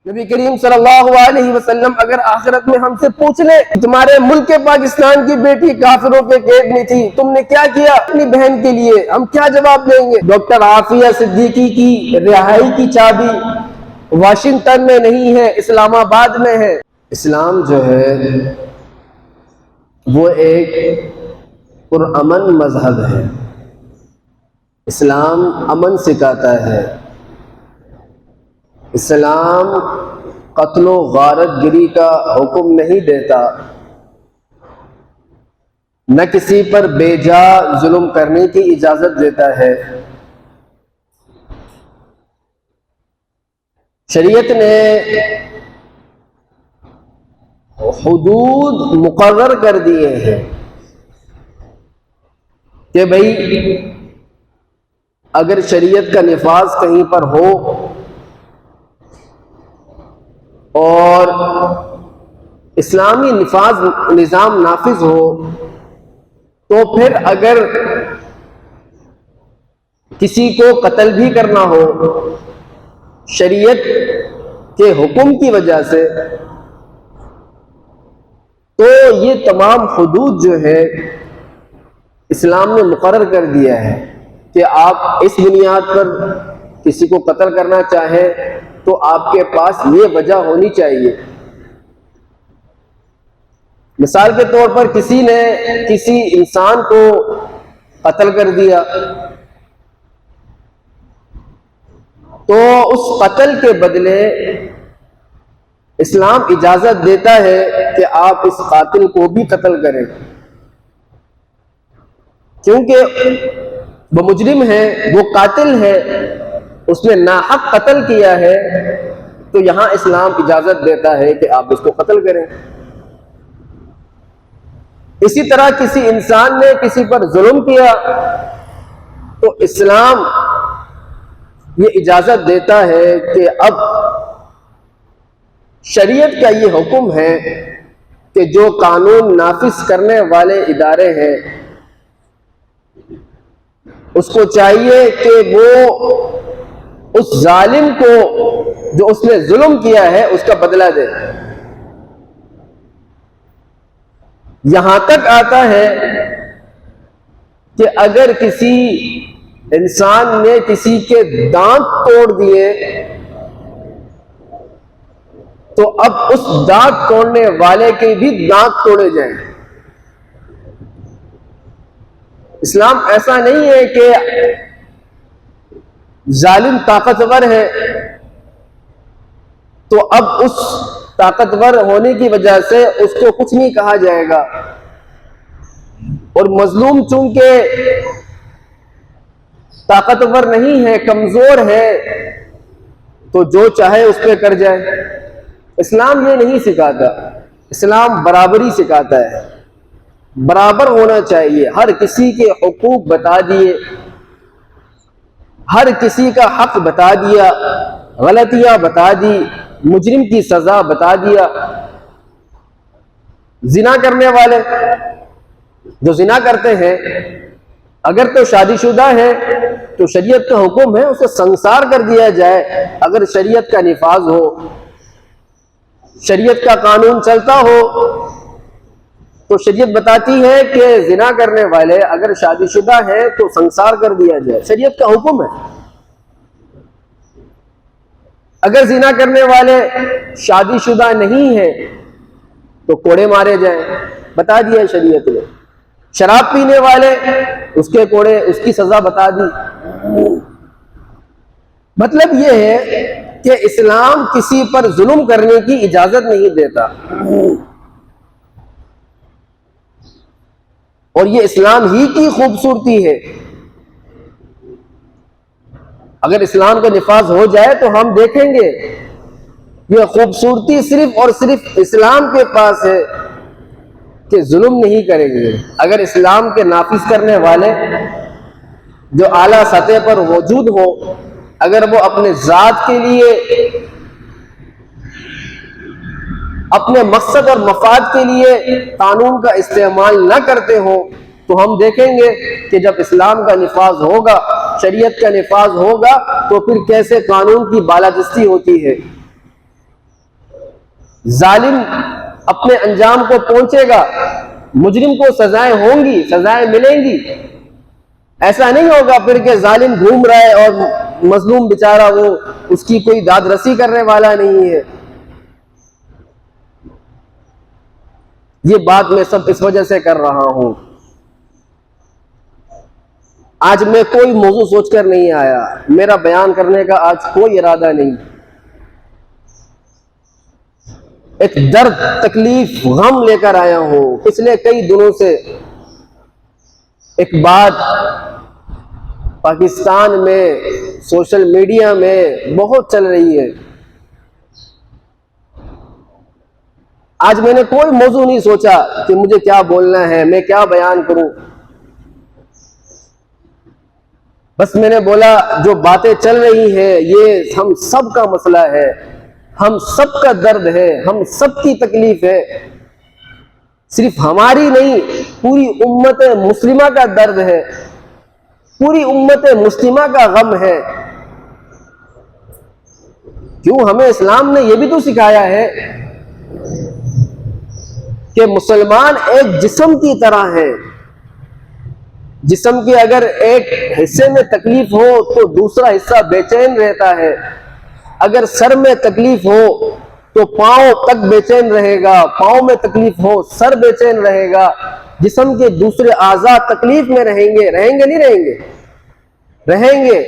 नबी करीम सल्लल्लाहु अलैहि वसल्लम अगर आखिरत में हमसे पूछ ले, तुम्हारे मुल्क पाकिस्तान की बेटी काफिरों के कैद में थी, तुमने क्या किया अपनी बहन के लिए, हम क्या जवाब देंगे? डॉक्टर आफिया सिद्दीकी की रिहाई की चाबी वाशिंगटन में नहीं है, इस्लामाबाद में है। इस्लाम जो है वो एक पुरअमन मजहब है। इस्लाम अमन सिखाता है। इस्लाम कत्लो गारत गिरी का हुक्म नहीं देता, न किसी पर बेजा जुल्म करने की इजाजत देता है। शरीयत ने हुदूद मुकर्रर कर दिए हैं कि भाई अगर शरीयत का निफाज कहीं पर हो और इस्लामी निफाज निज़ाम नाफिज हो, तो फिर अगर किसी को कत्ल भी करना हो शरीयत के हुक्म की वजह से, तो ये तमाम हुदूद जो है इस्लाम ने मुकर्रर कर दिया है कि आप इस बुनियाद पर किसी को कत्ल करना चाहें तो आपके पास ये वजह होनी चाहिए। मिसाल के तौर पर किसी ने किसी इंसान को कत्ल कर दिया, तो उस कत्ल के बदले इस्लाम इजाजत देता है कि आप इस कातिल को भी कत्ल करें, क्योंकि वो मुजरिम है, वो कातिल है, उसने नाहक कत्ल किया है, तो यहां इस्लाम इजाजत देता है कि आप उसको कत्ल करें। इसी तरह किसी इंसान ने किसी पर जुल्म किया तो इस्लाम ये इजाजत देता है कि अब शरीयत का ये हुक्म है कि जो कानून नाफिज करने वाले इदारे हैं उसको चाहिए कि वो उस जालिम को जो उसने जुल्म किया है उसका बदला दे। यहां तक आता है कि अगर किसी इंसान ने किसी के दांत तोड़ दिए तो अब उस दांत तोड़ने वाले के भी दांत तोड़े जाएं। इस्लाम ऐसा नहीं है कि जालिम ताकतवर है तो अब उस ताकतवर होने की वजह से उसको कुछ नहीं कहा जाएगा, और मजलूम चूंकि ताकतवर नहीं है, कमजोर है, तो जो चाहे उस पर कर जाए। इस्लाम ये नहीं सिखाता। इस्लाम बराबरी सिखाता है, बराबर होना चाहिए, हर किसी के हुकूक बता दिए, हर किसी का हक बता दिया, गलतियां बता दी, मुजरिम की सजा बता दिया। जिना करने वाले जो जिना करते हैं, अगर तो शादीशुदा है तो शरीयत का हुक्म है उसे संसार कर दिया जाए। अगर शरीयत का निफाज हो, शरीयत का कानून चलता हो, तो शरीयत बताती है कि जिना करने वाले अगर शादीशुदा है तो संसार कर दिया जाए, शरीयत का हुक्म है। अगर जिना करने वाले शादीशुदा नहीं है तो कोड़े मारे जाएं, बता दिया है शरीयत ने। शराब पीने वाले उसके कोड़े, उसकी सजा बता दी। मतलब यह है कि इस्लाम किसी पर जुल्म करने की इजाजत नहीं देता, और ये इस्लाम ही की खूबसूरती है। अगर इस्लाम का निफाज हो जाए तो हम देखेंगे ये खूबसूरती सिर्फ और सिर्फ इस्लाम के पास है कि जुल्म नहीं करेंगे। अगर इस्लाम के नाफिज करने वाले जो आला सतह पर मौजूद हो, अगर वो अपने जात के लिए, अपने मकसद और मफाद के लिए कानून का इस्तेमाल न करते हो, तो हम देखेंगे कि जब इस्लाम का निफाज होगा, शरीयत का निफाज होगा, तो फिर कैसे कानून की बालादस्ती होती है। जालिम अपने अंजाम को पहुंचेगा, मुजरिम को सजाएं होंगी, सजाएं मिलेंगी। ऐसा नहीं होगा फिर कि जालिम घूम रहा है और मजलूम बेचारा वो उसकी कोई दाद रसी करने वाला नहीं है। ये बात मैं सब इस वजह से कर रहा हूं। आज मैं कोई मौजू सोचकर नहीं आया, मेरा बयान करने का आज कोई इरादा नहीं। एक दर्द, तकलीफ, गम लेकर आया हूं। पिछले कई दिनों से एक बात पाकिस्तान में सोशल मीडिया में बहुत चल रही है। आज मैंने कोई मौजू नहीं सोचा कि मुझे क्या बोलना है, मैं क्या बयान करूं। बस मैंने बोला जो बातें चल रही है ये हम सब का मसला है, हम सब का दर्द है, हम सब की तकलीफ है। सिर्फ हमारी नहीं, पूरी उम्मत मुस्लिमा का दर्द है, पूरी उम्मत मुस्लिमा का गम है। क्यों? हमें इस्लाम ने यह भी तो सिखाया है कि मुसलमान एक जिस्म की तरह है। जिस्म के अगर एक हिस्से में तकलीफ हो तो दूसरा हिस्सा बेचैन रहता है। अगर सर में तकलीफ हो तो पांव तक बेचैन रहेगा, पांव में तकलीफ हो सर बेचैन रहेगा। जिस्म के दूसरे आज़ा तकलीफ में रहेंगे, रहेंगे नहीं रहेंगे? रहेंगे।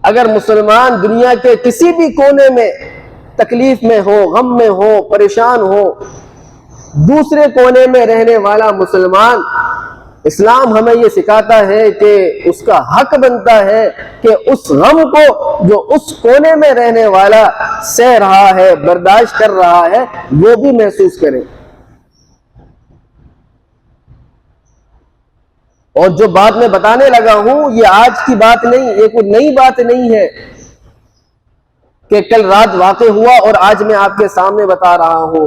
अगर मुसलमान दुनिया के किसी भी कोने में तकलीफ में हो, गम में हो, परेशान हो, दूसरे कोने में रहने वाला मुसलमान, इस्लाम हमें यह सिखाता है कि उसका हक बनता है कि उस गम को जो उस कोने में रहने वाला सह रहा है, बर्दाश्त कर रहा है, वो भी महसूस करे। और जो बात मैं बताने लगा हूं ये आज की बात नहीं, ये कोई नई बात नहीं है कि कल रात वाक़ई हुआ और आज मैं आपके सामने बता रहा हूं।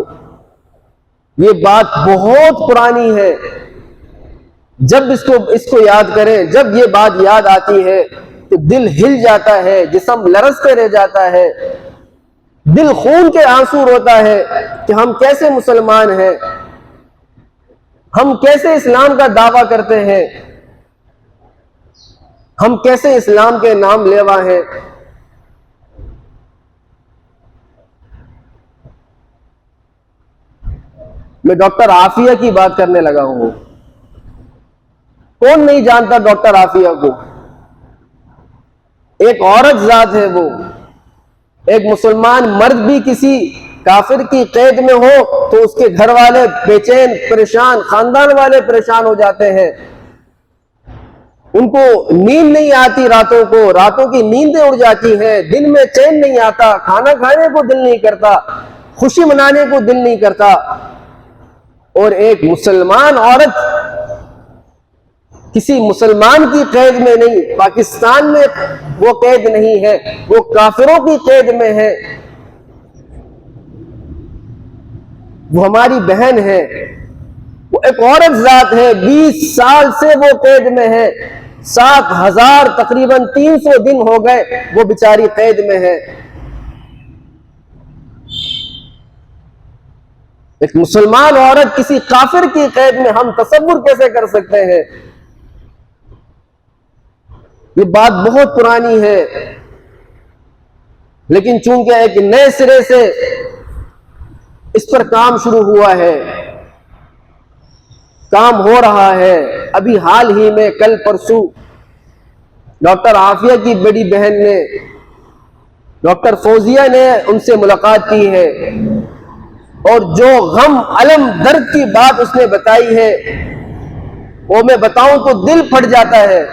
ये बात बहुत पुरानी है। जब इसको याद करें, जब ये बात याद आती है तो दिल हिल जाता है, जिस्म लरजते रह जाता है, दिल खून के आंसू रोता है कि हम कैसे मुसलमान हैं, हम कैसे इस्लाम का दावा करते हैं, हम कैसे इस्लाम के नाम लेवा हैं। मैं डॉक्टर आफिया की बात करने लगा हूं। कौन नहीं जानता डॉक्टर आफिया को? एक औरत जात है वो। एक मुसलमान मर्द भी किसी काफिर की कैद में हो तो उसके घर वाले बेचैन, परेशान, खानदान वाले परेशान हो जाते हैं। उनको नींद नहीं आती रातों को, रातों की नींदें उड़ जाती हैं, दिन में चैन नहीं आता, खाना खाने को दिल नहीं करता, खुशी मनाने को दिल नहीं करता। और एक मुसलमान औरत किसी मुसलमान की कैद में नहीं, पाकिस्तान में वो कैद नहीं है, वो काफिरों की कैद में है। वो हमारी बहन है, वो एक औरत जात है, 20 साल से वो कैद में है। 7,000 तकरीबन 300 दिन हो गए वो बेचारी कैद में है। एक मुसलमान औरत किसी काफिर की कैद में, हम तसव्वुर कैसे कर सकते हैं? ये बात बहुत पुरानी है, लेकिन चूंकि एक नए सिरे से इस पर काम शुरू हुआ है, काम हो रहा है। अभी हाल ही में कल परसों डॉक्टर आफिया की बड़ी बहन ने, डॉक्टर फौजिया ने उनसे मुलाकात की है और जो गम, अलम, दर्द की बात उसने बताई है वो मैं बताऊं तो दिल फट जाता है।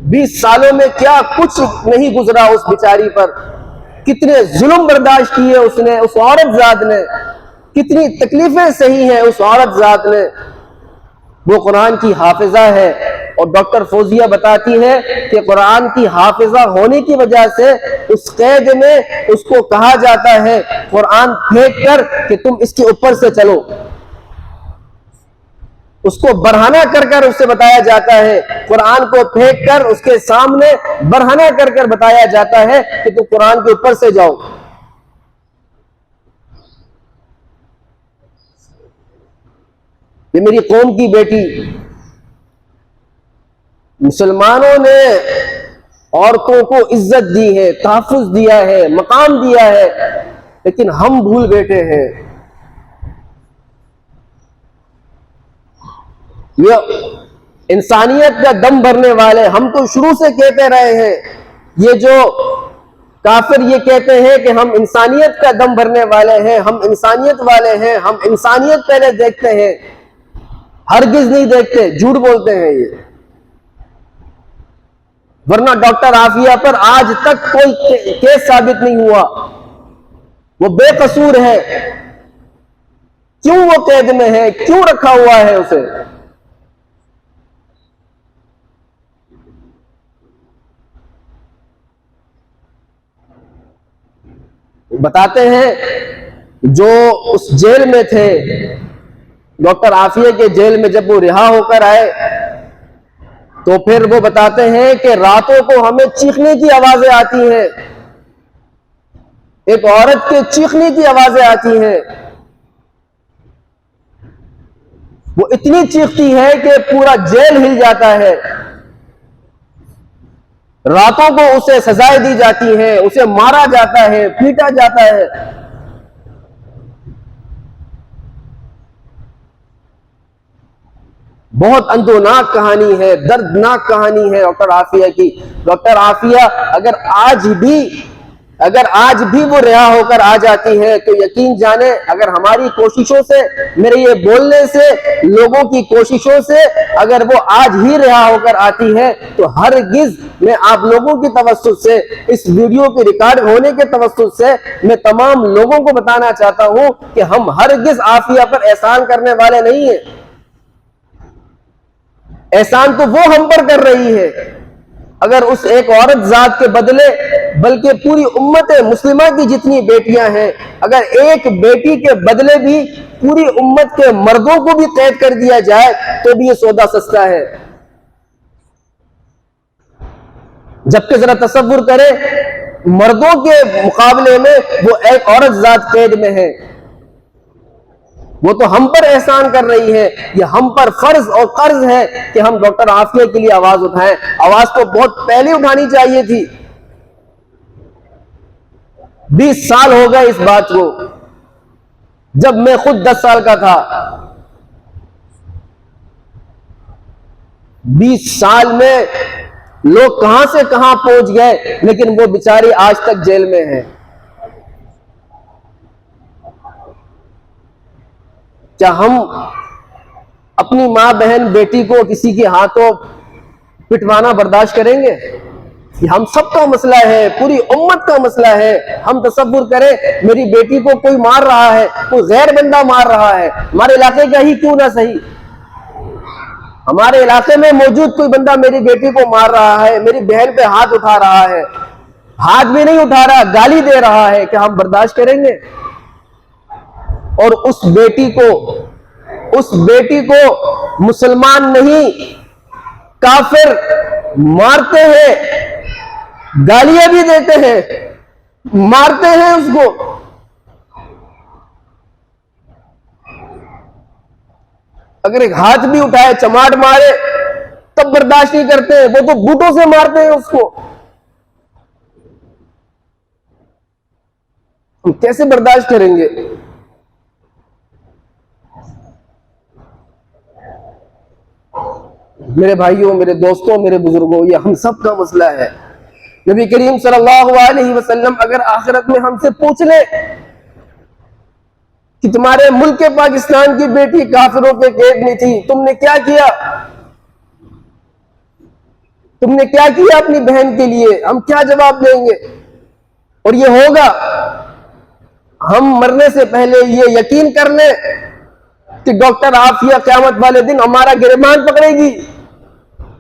20 सालों में क्या कुछ नहीं गुजरा उस बेचारी पर, कितने जुल्म बर्दाश्त किए उसने, उस औरत जात ने, कितनी तकलीफें सही हैं उस औरत जात ने। वो कुरान की हाफिजा है और डॉक्टर फौजिया बताती है कि कुरान की हाफिजा होने की वजह से उस कैद में उसको कहा जाता है कुरान फेंक कर कि तुम इसके ऊपर से चलो। उसको बरहना कर कर उससे बताया जाता है, कुरान को फेंक कर उसके सामने बरहना कर कर बताया जाता है कि तुम कुरान के ऊपर से जाओ। ये मेरी कौम की बेटी, मुसलमानों ने औरतों को इज्जत दी है, तहफ्फुज दिया है, मकाम दिया है, लेकिन हम भूल बैठे हैं। ये इंसानियत का दम भरने वाले, हम तो शुरू से कहते रहे हैं, ये जो काफिर ये कहते हैं कि हम इंसानियत का दम भरने वाले हैं, हम इंसानियत वाले हैं, हम इंसानियत पहले देखते हैं, हरगिज नहीं देखते, झूठ बोलते हैं ये। वरना डॉक्टर आफिया पर आज तक कोई केस साबित नहीं हुआ, वो बेकसूर है। क्यों वो कैद में है, क्यों रखा हुआ है उसे? बताते हैं जो उस जेल में थे, डॉक्टर आफिया के जेल में, जब वो रिहा होकर आए तो फिर वो बताते हैं कि रातों को हमें चीखने की आवाजें आती हैं, एक औरत के चीखने की आवाजें आती हैं। वो इतनी चीखती है कि पूरा जेल हिल जाता है। रातों को उसे सजाएं दी जाती हैं, उसे मारा जाता है, पीटा जाता है। बहुत अंधोनाक कहानी है, दर्दनाक कहानी है डॉक्टर आफिया की। डॉक्टर आफिया अगर आज भी वो रिहा होकर आ जाती है तो यकीन जाने, अगर हमारी कोशिशों से, मेरे ये बोलने से, लोगों की कोशिशों से अगर वो आज ही रिहा होकर आती है तो हरगिज मैं आप लोगों की तवज्जुह से, इस वीडियो के रिकॉर्ड होने के तवज्जुह से मैं तमाम लोगों को बताना चाहता हूं कि हम हरगिज आफिया पर एहसान करने वाले नहीं है। एहसान तो वो हम पर कर रही है। अगर उस एक औरत जात के बदले, बल्कि पूरी उम्मत मुस्लिमा की जितनी बेटियां हैं, अगर एक बेटी के बदले भी पूरी उम्मत के मर्दों को भी कैद कर दिया जाए तो भी ये सौदा सस्ता है। जबकि जरा तसव्वुर करें, मर्दों के मुकाबले में वो एक औरत जात कैद में है, वो तो हम पर एहसान कर रही है। ये हम पर फर्ज और कर्ज है कि हम डॉक्टर आफिया के लिए आवाज उठाएं। आवाज तो बहुत पहले उठानी चाहिए थी। 20 साल हो गए इस बात को, जब मैं खुद 10 साल का था। 20 साल में लोग कहां से कहां पहुंच गए, लेकिन वो बेचारी आज तक जेल में है। क्या हम अपनी मां बहन बेटी को किसी के हाथों पिटवाना बर्दाश्त करेंगे? ये हम सबका मसला है, पूरी उम्मत का मसला है। हम तसव्वुर करें, मेरी बेटी को कोई मार रहा है, कोई गैर बंदा मार रहा है, हमारे इलाके का ही क्यों ना सही, हमारे इलाके में मौजूद कोई बंदा मेरी बेटी को मार रहा है, मेरी बहन पे हाथ उठा रहा है, हाथ भी नहीं उठा रहा, गाली दे रहा है, क्या हम बर्दाश्त करेंगे? और उस बेटी को मुसलमान नहीं, काफिर मारते हैं, गालियां भी देते हैं, मारते हैं उसको। अगर एक हाथ भी उठाए, चमाट मारे, तब बर्दाश्त नहीं करते, वो तो बूटों से मारते हैं उसको। हम कैसे बर्दाश्त करेंगे? मेरे भाइयों, मेरे दोस्तों, मेरे बुजुर्गों, ये हम सब का मसला है। नबी करीम सल्लल्लाहु अलैहि वसल्लम अगर आखिरत में हमसे पूछ ले कि तुम्हारे मुल्क पाकिस्तान की बेटी काफिरों के कैद में थी, तुमने क्या किया? तुमने क्या किया अपनी बहन के लिए? हम क्या जवाब देंगे? और ये होगा, हम मरने से पहले ये यकीन कर ले कि डॉक्टर आफिया क़यामत वाले दिन हमारा गिरबान पकड़ेगी,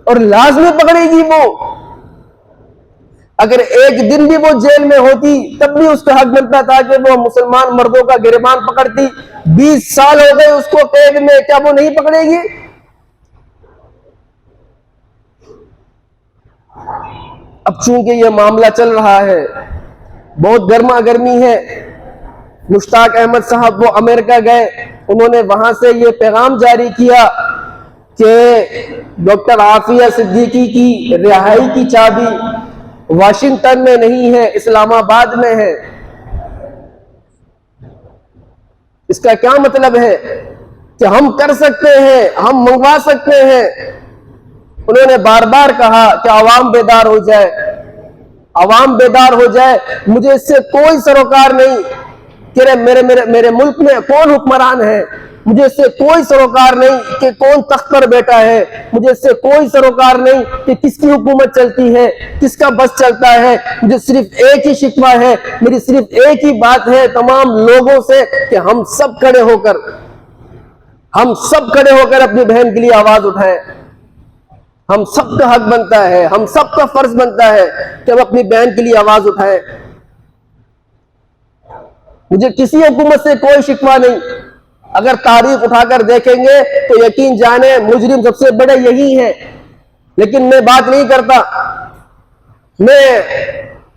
और लाजमी पकड़ेगी वो। अगर एक दिन भी वो जेल में होती तब भी उसका हक बनता था कि वो मुसलमान मर्दों का गिरबान पकड़ती। 20 साल हो गए उसको कैद में, क्या वो नहीं पकड़ेगी? अब चूंकि ये मामला चल रहा है, बहुत गर्मा गर्मी है, मुश्ताक अहमद साहब वो अमेरिका गए, उन्होंने वहां से ये पैगाम जारी किया कि डॉक्टर आफिया सिद्दीकी की रिहाई की चाबी वाशिंगटन में नहीं है, इस्लामाबाद में है। इसका क्या मतलब है कि हम कर सकते हैं, हम मंगवा सकते हैं। उन्होंने बार बार कहा कि आवाम बेदार हो जाए, आवाम बेदार हो जाए। मुझे इससे कोई सरोकार नहीं कि मेरे मेरे मेरे मुल्क में कौन हुक्मरान है, मुझे इससे कोई सरोकार नहीं कि कौन तख्त पर बैठा है, मुझे इससे कोई सरोकार नहीं कि किसकी हुकूमत चलती है, किसका बस चलता है। मुझे सिर्फ एक ही शिकवा है, मेरी सिर्फ एक ही बात है तमाम लोगों से कि हम सब खड़े होकर अपनी बहन के लिए आवाज उठाएं। हम सबका हक बनता है, हम सबका फर्ज बनता है कि हम अपनी बहन के लिए आवाज उठाएं। मुझे किसी हुकूमत से कोई शिकवा नहीं। अगर तारीख उठाकर देखेंगे तो यकीन जाने मुजरिम सबसे बड़े यही हैं, लेकिन मैं बात नहीं करता। मैं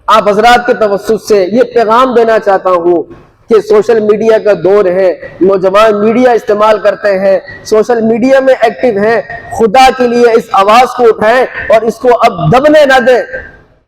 आप हजरात के तवस्सुस से ये पैगाम देना चाहता हूं कि सोशल मीडिया का दौर है, नौजवान मीडिया इस्तेमाल करते हैं, सोशल मीडिया में एक्टिव हैं। खुदा के लिए इस आवाज को उठाएं और इसको अब दबने ना दें।